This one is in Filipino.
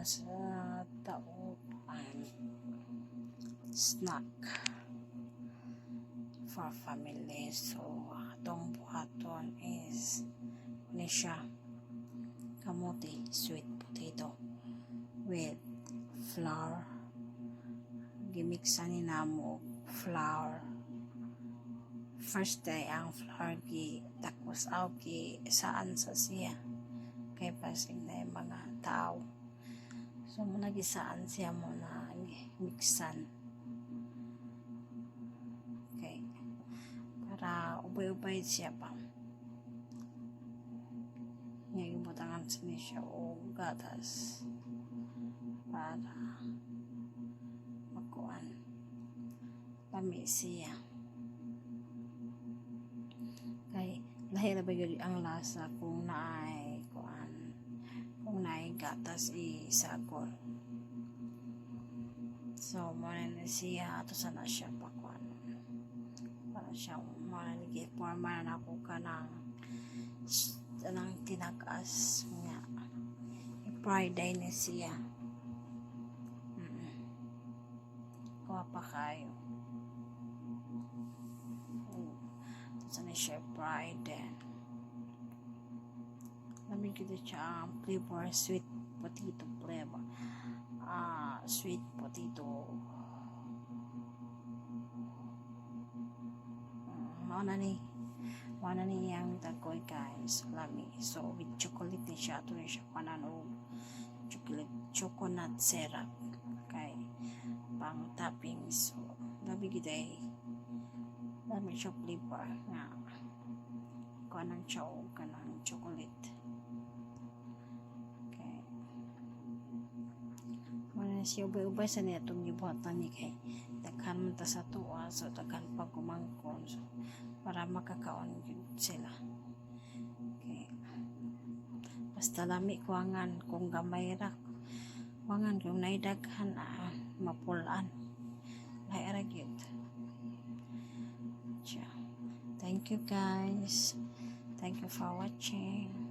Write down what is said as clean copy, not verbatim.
na sa taupan. Snack for family. So atong buhaton is ni siya kamote, sweet potato with flour. Gimiksan ni namo flour. First day ang flour gi takos gi saan sa siya kay pasing na yung mga tao. So muna gisaan siya muna mixan. Okay. Para ubay-ubay siya pa. Ngayon butangan siya o gatas para makuan lami siya. Kay lahir ba yun ang lasa kung naay kuan, kung naay gatas isagol. So muna na siya ato sana siya pakuan para siya muna nag-forma na ako ka ng tinakas nga Friday na siya. Kuha pa kayo. Sana siya Friday. Lamig kita siya ang flavor sweet potato flavor. Sweet potato. Mana ni yang takoy guys lami. So with chocolate ni siya ito siya panano coconut syrup kay pang topping. So labi kita lami siya flavor nga kanang siya o kanang chocolate. Okay, mana siya ubay-ubay sa niya itong gibuhatan ni kay daghan man ta sa tuwa, so daghan pa kumangkon, so para makakaon sila. Okay, basta lami kuangan kung gamay ra kuangan kung naidaghan mapulan lahi ra gyud. Thank you guys, thank you for watching.